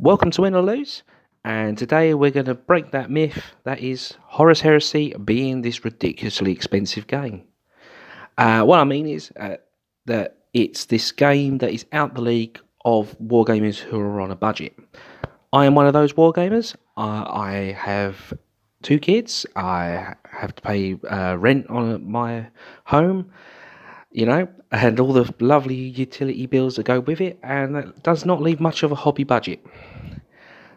Welcome to Win or Lose, and today we're going to break that myth that is Horus Heresy being this ridiculously expensive game. What I mean is that it's this game that is out the league of wargamers who are on a budget. I am one of those wargamers. I have two kids. I have to pay rent on my home, and all the lovely utility bills that go with it, and that does not leave much of a hobby budget.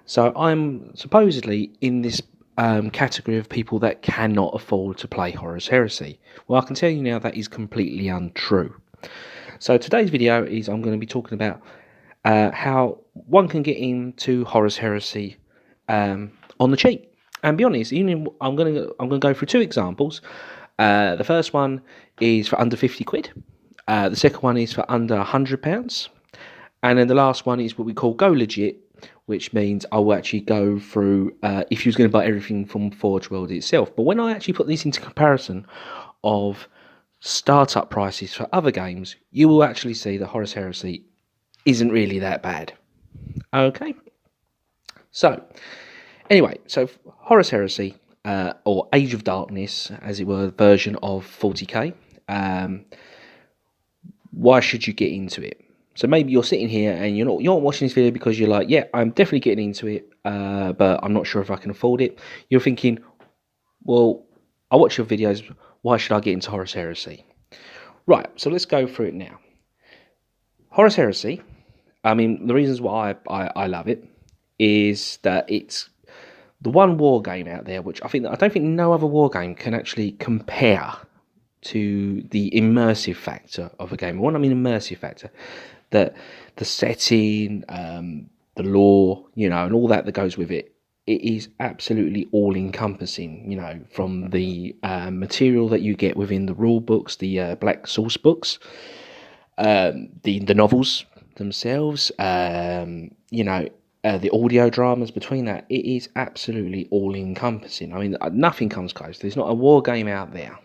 So I'm supposedly in this category of people that cannot afford to play Horus Heresy. Well, I can tell you now that is completely untrue. So today's video is I'm going to be talking about how one can get into Horus Heresy on the cheap. And be honest, I'm going to go through two examples. The first one is for under 50 quid. The second one is for under £100. And then the last one is what we call Go Legit, which means I will actually go through if you was going to buy everything from Forge World itself. But when I actually put this into comparison of startup prices for other games, you will actually see that Horus Heresy isn't really that bad. Okay. So, anyway, so Horus Heresy, or Age of Darkness, as it were, version of 40k. Why should you get into it? So maybe you're sitting here and you're not watching this video because you're like, yeah, I'm definitely getting into it, but I'm not sure if I can afford it. You're thinking, well, I watch your videos. Why should I get into Horus Heresy? Right, so let's go through it now. Horus Heresy, I mean, the reasons why I love it is that it's the one war game out there which I don't think no other war game can actually compare to the immersive factor of a game. What I mean immersive factor, that the setting, the lore, and all that goes with it, it is absolutely all-encompassing, from the material that you get within the rule books, the black source books, the novels themselves, the audio dramas between that. It is absolutely all-encompassing. I mean, nothing comes close. There's not a war game out there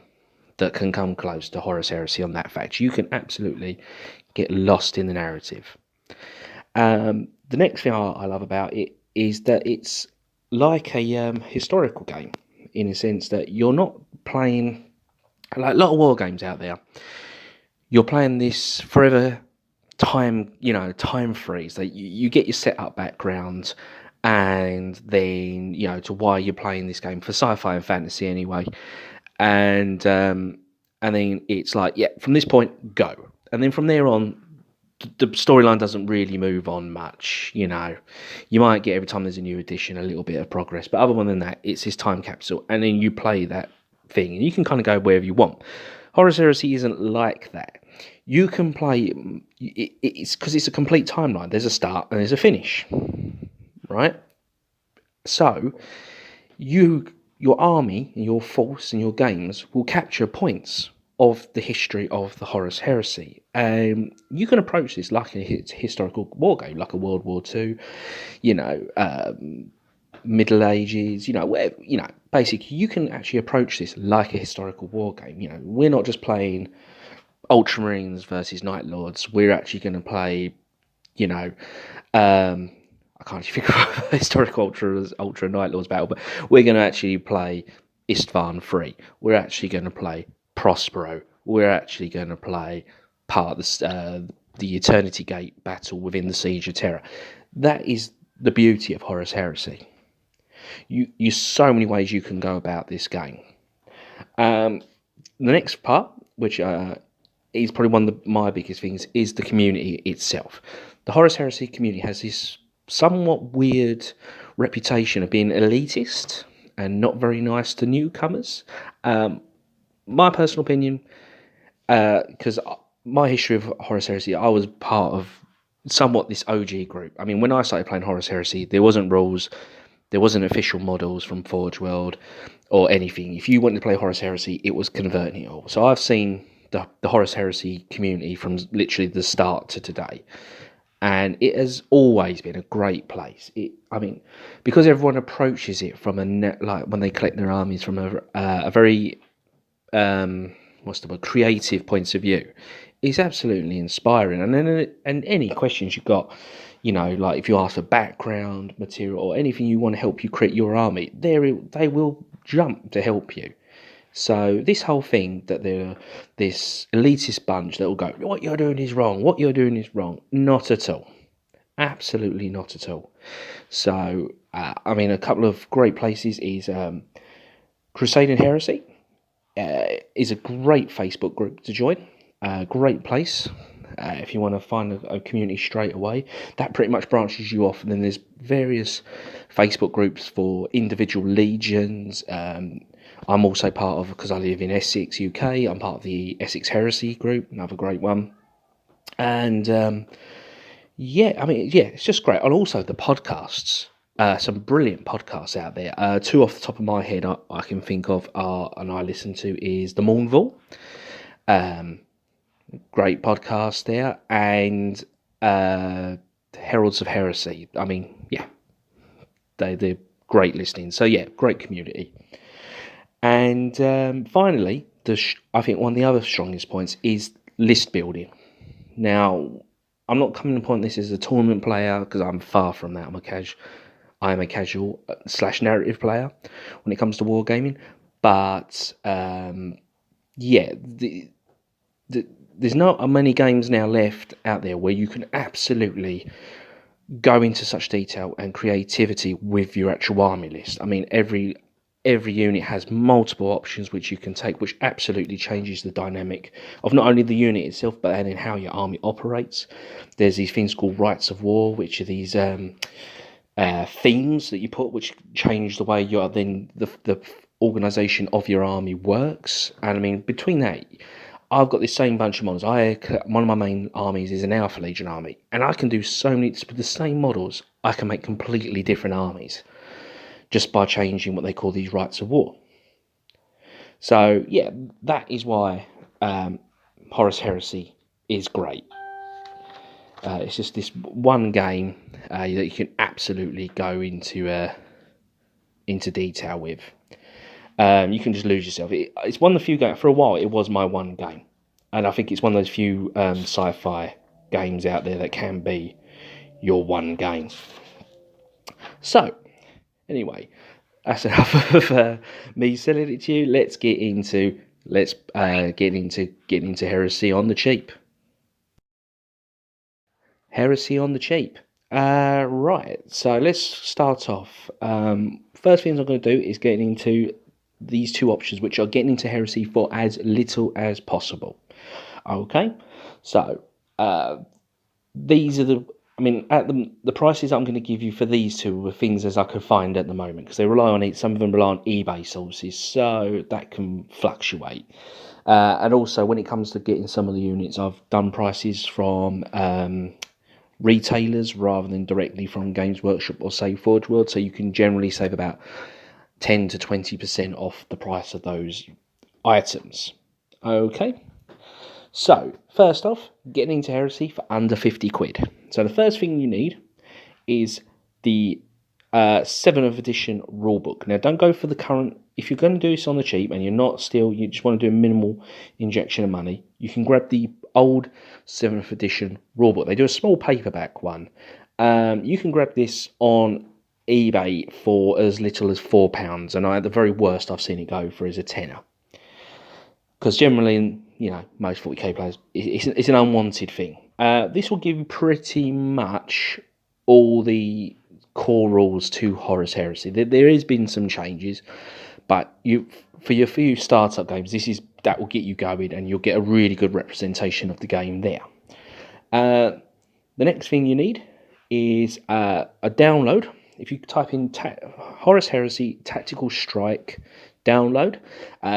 that can come close to Horus Heresy on that fact. You can absolutely get lost in the narrative. The next thing I love about it is that it's like a historical game, in a sense that you're not playing like a lot of war games out there. You're playing this forever time freeze. That you get your setup background, and then to why you're playing this game for sci-fi and fantasy anyway. And then it's like, yeah, from this point, go. And then from there on, the storyline doesn't really move on much, You might get, every time there's a new edition, a little bit of progress. But other than that, it's this time capsule. And then you play that thing. And you can kind of go wherever you want. Horus Heresy isn't like that. You can play... It's because it's a complete timeline. There's a start and there's a finish. Right? So, your army, and your force, and your games will capture points of the history of the Horus Heresy. You can approach this like a historical war game, like a World War II, Middle Ages, whatever, basically you can actually approach this like a historical war game. We're not just playing Ultramarines versus Night Lords. We're actually going to play, I can't actually think of a historical Ultra Night Lords battle, but we're going to actually play Istvan 3. We're actually going to play Prospero. We're actually going to play part of the Eternity Gate battle within the Siege of Terror. That is the beauty of Horus Heresy. You so many ways you can go about this game. The next part, which is probably one of my biggest things, is the community itself. The Horus Heresy community has this somewhat weird reputation of being elitist and not very nice to newcomers. My personal opinion, because my history of Horus Heresy, I was part of somewhat this OG group. I mean, when I started playing Horus Heresy, there wasn't rules, there wasn't official models from Forge World or anything. If you wanted to play Horus Heresy, it was converting it all. So I've seen the Horus Heresy community from literally the start to today. And it has always been a great place. Because everyone approaches it from like when they collect their armies from a very creative point of view, it's absolutely inspiring. And then and any questions you've got, like if you ask for background material or anything you want to help you create your army, they will jump to help you. So this whole thing that they're this elitist bunch that will go, what you're doing is wrong, what you're doing is wrong. Not at all. Absolutely not at all. So, a couple of great places is Crusade and Heresy is a great Facebook group to join. Great place. If you want to find a community straight away, that pretty much branches you off. And then there's various Facebook groups for individual legions. I'm also part of, because I live in Essex, UK, I'm part of the Essex Heresy group, another great one. And it's just great. And also the podcasts. Some brilliant podcasts out there. Two off the top of my head I can think of and I listen to is The Mournful. Great podcast there. And Heralds of Heresy. They're great listening. So yeah, great community. And finally, I think one of the other strongest points is list building. Now, I'm not coming to point this as a tournament player because I'm far from that. I am a casual / narrative player when it comes to wargaming. But there's not many games now left out there where you can absolutely go into such detail and creativity with your actual army list. I mean, every unit has multiple options which you can take, which absolutely changes the dynamic of not only the unit itself, but then how your army operates. There's these things called rights of war, which are these themes that you put, which change the way the organisation of your army works. And between that, I've got this same bunch of models. One of my main armies is an Alpha Legion army, and I can do so many with the same models. I can make completely different armies just by changing what they call these rights of war. So yeah, that is why Horus Heresy is great. It's just this one game that you can absolutely go into detail with. You can just lose yourself. It's one of the few games. For a while, it was my one game, and I think it's one of those few sci-fi games out there that can be your one game. So, anyway, that's enough of me selling it to you. Let's get into Heresy on the cheap. Heresy on the cheap. Right. So let's start off. First things I'm going to do is get into these two options, which are getting into Heresy for as little as possible. Okay. So these are the prices I'm going to give you for these two are things as I could find at the moment, because they rely on it. Some of them rely on eBay sources, so that can fluctuate. And also, when it comes to getting some of the units, I've done prices from retailers rather than directly from Games Workshop or say Forge World, so you can generally save about 10 to 20% off the price of those items. Okay. So, first off, getting into Heresy for under 50 quid. So the first thing you need is the 7th edition rulebook. Now, don't go for the current. If you're going to do this on the cheap and you just want to do a minimal injection of money, you can grab the old 7th edition rulebook. They do a small paperback one. You can grab this on eBay for as little as £4, and at the very worst I've seen it go for is a tenner. Because generally, most 40k players, it's an unwanted thing. This will give you pretty much all the core rules to Horus Heresy. There has been some changes, but for your few startup games, that will get you going, and you'll get a really good representation of the game there. The next thing you need is a download. If you type in Horus Heresy Tactical Strike download,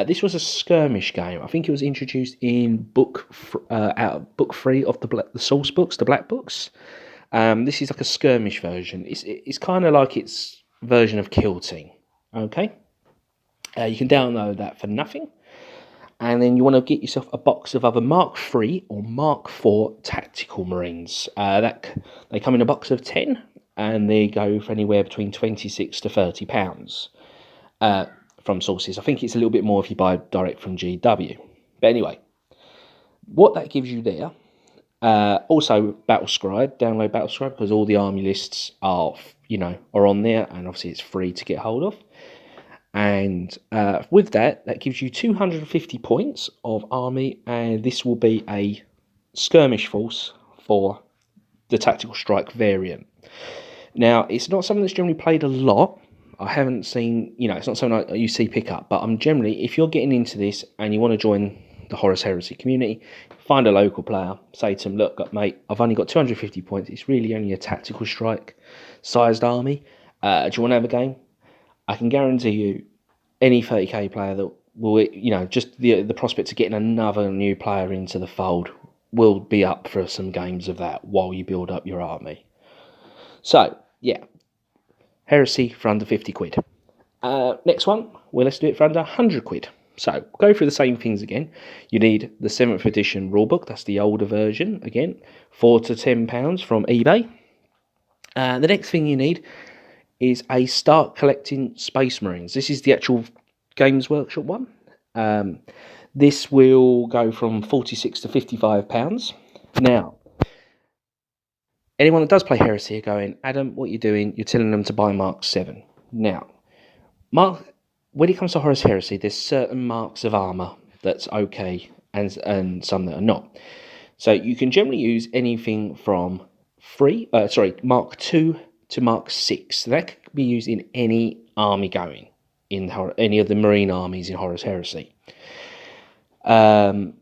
this was a skirmish game. I think it was introduced in book 3 of the source books, the black books. This is like a skirmish version. It's kind of like its version of Kill Team. Okay, you can download that for nothing, and then you want to get yourself a box of other Mark III or Mark IV tactical marines. They come in a box of 10, and they go for anywhere between £26 to £30 from sources. I think it's a little bit more if you buy direct from GW. But anyway, what that gives you there Also, Battlescribe, download Battlescribe because all the army lists are on there, and obviously it's free to get hold of. And with that gives you 250 points of army, and this will be a skirmish force for the tactical strike variant. Now, it's not something that's generally played a lot. I haven't seen, it's not something you see pick up, but I'm generally, if you're getting into this and you want to join the Horus Heresy community, find a local player, say to them, look, mate, I've only got 250 points. It's really only a tactical strike sized army. Do you want to have a game? I can guarantee you any 30k player that will, just the prospect of getting another new player into the fold will be up for some games of that while you build up your army. So, yeah, Heresy for under 50 quid. Next one, well, let's do it for under 100 quid. So, go through the same things again. You need the 7th edition rulebook, that's the older version, again, £4 to £10 from eBay. The next thing you need is a Start Collecting Space Marines. This is the actual Games Workshop one. This will go from £46 to £55. Now, anyone that does play Heresy are going, Adam, what you're doing, you're telling them to buy Mark 7. Now, when it comes to Horus Heresy, there's certain marks of armour that's okay and some that are not. So you can generally use anything from Mark 2 to Mark 6. That could be used in any army going, in any of the Marine armies in Horus Heresy. But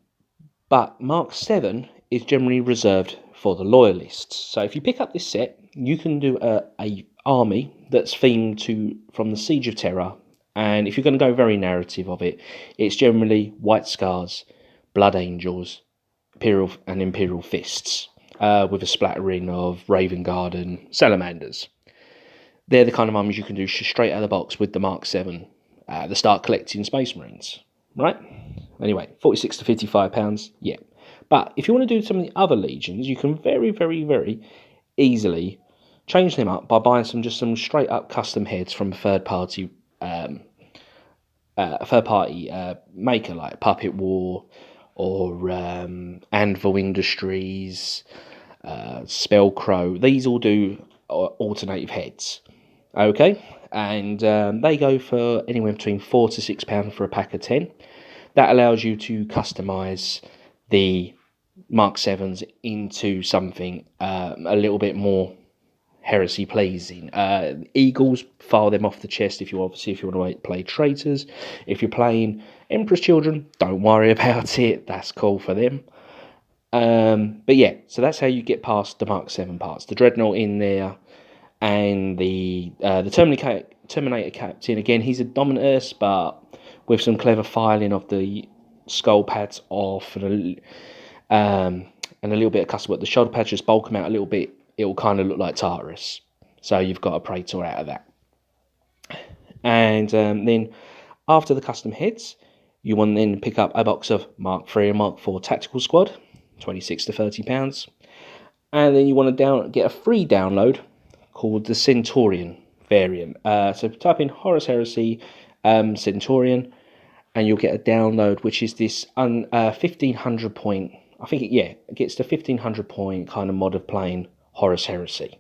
Mark 7 is generally reserved for the Loyalists. So if you pick up this set, you can do a army that's themed from the Siege of Terror. And if you're going to go very narrative of it, it's generally White Scars, Blood Angels, Imperial Fists, with a splattering of Raven Guard and Salamanders. They're the kind of armies you can do straight out of the box with the Mark 7, the Start Collecting Space Marines, right? Anyway, £46 to £55, yeah. But if you want to do some of the other legions, you can very, very, very easily change them up by buying some straight up custom heads from a third party maker like Puppet War or Anvil Industries, Spellcrow. These all do alternative heads, okay, and they go for anywhere between £4 to £6 for a pack of 10. That allows you to customize the Mark 7s into something a little bit more Heresy pleasing. Eagles, file them off the chest if you want to play traitors. If you're playing Emperor's Children, don't worry about it. That's cool for them. But yeah, so that's how you get past the Mark 7 parts. The Dreadnought in there, and the Terminator Captain. Again, he's a Dominus, but with some clever filing of the skull pads off and a little bit of custom work. The shoulder pads just bulk them out a little bit. It will kind of look like Tartarus. So you've got a Praetor out of that. And then after the custom heads, you want to then pick up a box of Mark 3 and Mark 4 Tactical Squad, £26 to £30. And then you want to get a free download called the Centurion variant. So type in Horus Heresy Centurion, and you'll get a download, which is this 1500 point. I think it gets to 1500 point kind of mod of playing Horus Heresy.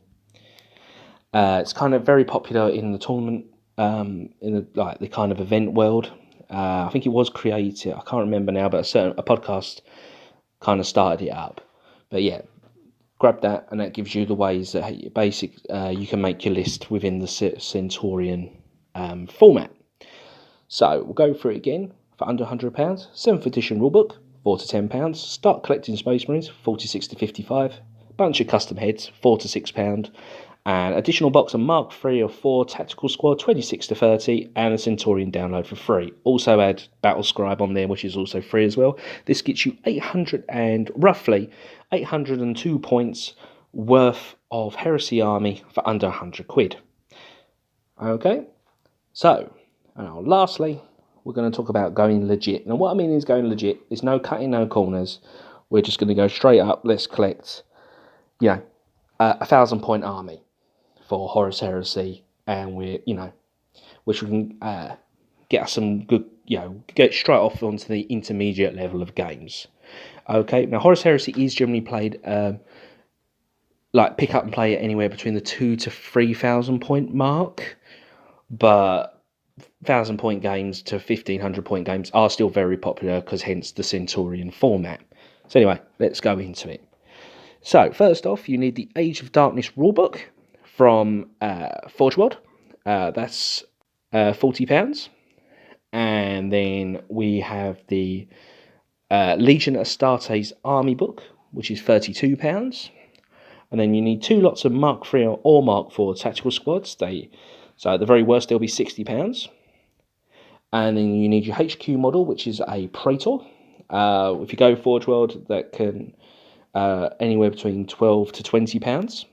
It's kind of very popular in the tournament, in the kind of event world. I think it was created. I can't remember now, but a podcast kind of started it up. But yeah, grab that, and that gives you the ways that you can make your list within the Centurion format. So we'll go through it again for under £100. 7th edition rulebook, £4 to £10. Start Collecting Space Marines, £46 to £55. Bunch of custom heads, £4 to £6. And additional box of Mark 3 or 4 Tactical Squad, £26 to £30, and a Centurion download for free. Also add Battlescribe on there, which is also free as well. This gets you roughly 802 points worth of Heresy army for under 100 quid. Okay, so lastly, we're going to talk about going legit. Now, what I mean is going legit. There's no cutting, no corners. We're just going to go straight up. Let's collect, 1,000 point army for Horus Heresy, and which we can get us some good, get straight off onto the intermediate level of games. Okay, now Horus Heresy is generally played like pick up and play it anywhere between the 2,000 to 3,000 point mark, but 1,000 point games to 1,500 point games are still very popular because hence the Centurion format. So anyway, let's go into it. So first off, you need the Age of Darkness rulebook from Forge World. That's £40. And then we have the Legion Astartes army book, which is £32. And then you need 2 lots of Mark III or Mark IV tactical squads. So at the very worst, they'll be £60. And then you need your HQ model, which is a Praetor. If you go Forge World, that can anywhere between £12 to £20.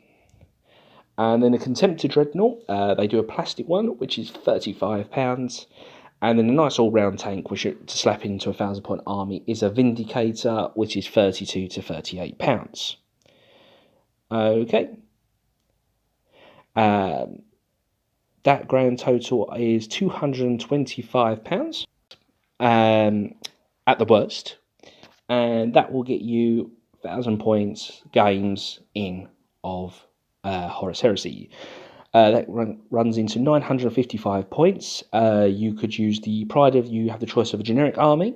And then a Contemptor Dreadnought, they do a plastic one, which is £35. And then a nice all-round tank, which to slap into a 1,000 point army, is a Vindicator, which is £32 to £38. Okay. That grand total is £225 at the worst. And that will get you 1,000 points games in of Horus Heresy. That runs into 955 points. You could use the Pride of... You have the choice of a generic army,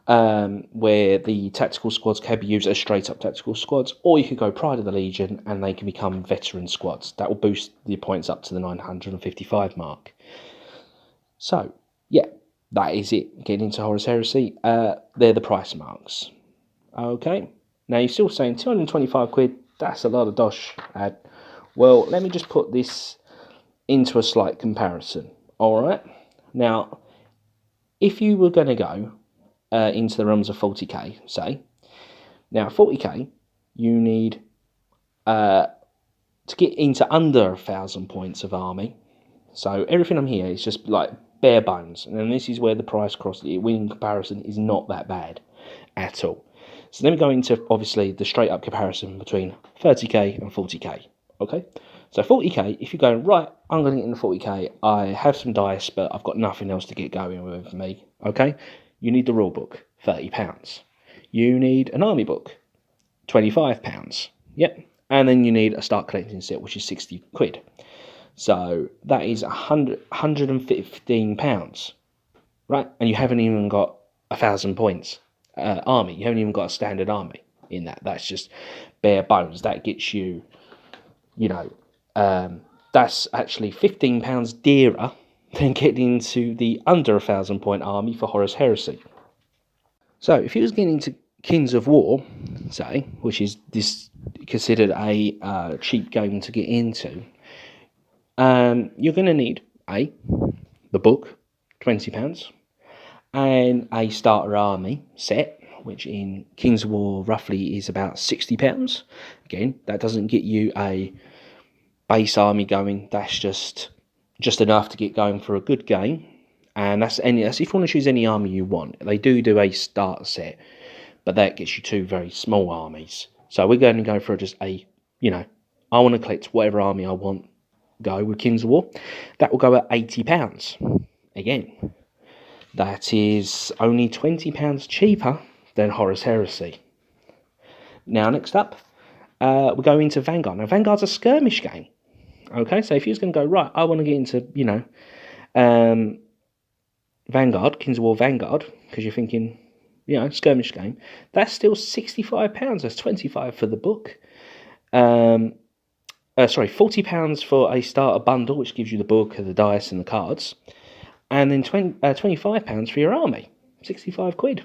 where the tactical squads can be used as straight-up tactical squads, or you could go Pride of the Legion, and they can become veteran squads. That will boost the points up to the 955 mark. So, yeah, that is it. Getting into Horus Heresy. They're the price marks. Okay. Now, you're still saying 225 quid, that's a lot of dosh. Well, let me just put this into a slight comparison. All right. Now, if you were going to go into the realms of 40k, say, now 40k, you need to get into under 1,000 points of army. So everything I'm here is just like bare bones, and this is where the price cross winning comparison is not that bad at all. So let me go into obviously the straight up comparison between 30k and 40k. Okay, so 40k, if you're going, right, I'm going to get into 40k, I have some dice, but I've got nothing else to get going with me. Okay, you need the rule book, £30. You need an army book, £25. Yep, and then you need a start collecting set, which is 60 quid. So that is £115, right? And you haven't even got 1,000 points army. You haven't even got a standard army in that. That's just bare bones. That gets you, you know, that's actually £15 dearer than getting into the under 1,000 point army for Horus Heresy. So if you was getting into Kings of War, say, which is this considered a cheap game to get into, you're going to need the book, £20, and a starter army set, which in Kings of War roughly is about £60. Again, that doesn't get you a base army going. That's just enough to get going for a good game. And that's if you want to choose any army you want. They do a starter set, but that gets you 2 very small armies. So we're going to go for just I want to collect whatever army I want. Go with Kings of War. That will go at £80. Again, that is only £20 cheaper than Horus Heresy. Now, next up, we're going into Vanguard. Now, Vanguard's a skirmish game. Okay, so if you're going to go, right, I want to get into, Vanguard, Kings of War Vanguard, because you're thinking, skirmish game, that's still £65. That's £25 for the book. £40 for a starter bundle, which gives you the book, the dice, and the cards. And then £25 for your army. 65 quid.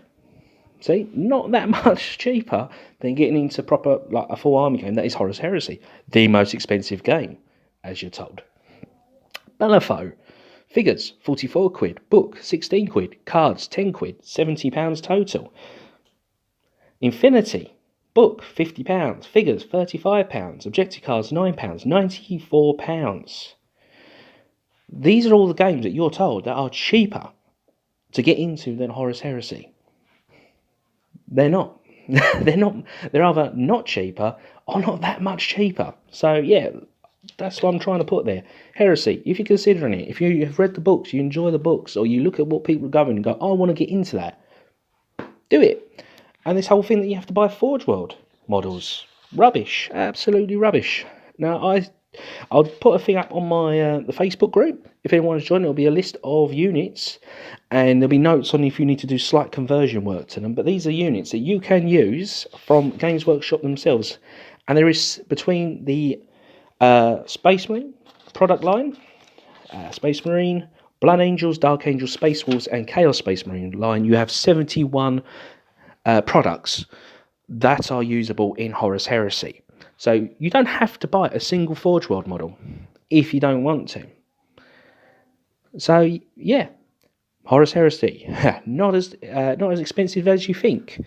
See, not that much cheaper than getting into proper, like a full army game that is Horus Heresy. The most expensive game, as you're told. Balafo. Figures, 44 quid. Book, 16 quid. Cards, 10 quid. £70 total. Infinity. Book, £50. Figures, £35. Objective cards, £9. £94. These are all the games that you're told that are cheaper to get into than Horus Heresy. They're not. They're not. They're either not cheaper or not that much cheaper. So, yeah, that's what I'm trying to put there. Heresy, if you're considering it, if you have read the books, you enjoy the books, or you look at what people are going and go, I want to get into that, do it. And this whole thing that you have to buy Forge World models, rubbish, absolutely rubbish. Now I'll put a thing up on my the Facebook group. If anyone wants to join, there'll be a list of units, and there'll be notes on if you need to do slight conversion work to them. But these are units that you can use from Games Workshop themselves, and there is between the Space Marine product line, Space Marine, Blood Angels, Dark Angels, Space Wolves, and Chaos Space Marine line, you have 71 products that are usable in Horus Heresy. So you don't have to buy a single Forge World model if you don't want to. So yeah, Horus Heresy, not as expensive as you think.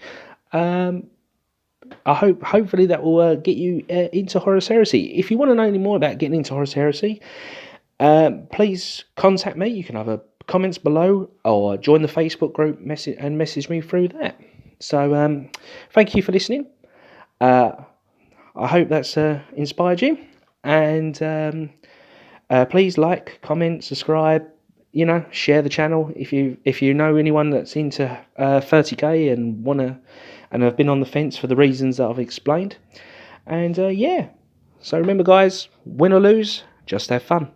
Hopefully that will get you into Horus Heresy. If you want to know any more about getting into Horus Heresy, please contact me. You can have comments below or join the Facebook group message me through that. So thank you for listening. I hope that's inspired you, and please like, comment, subscribe. Share the channel if you know anyone that's into 30k and have been on the fence for the reasons that I've explained. And yeah, so remember, guys, win or lose, just have fun.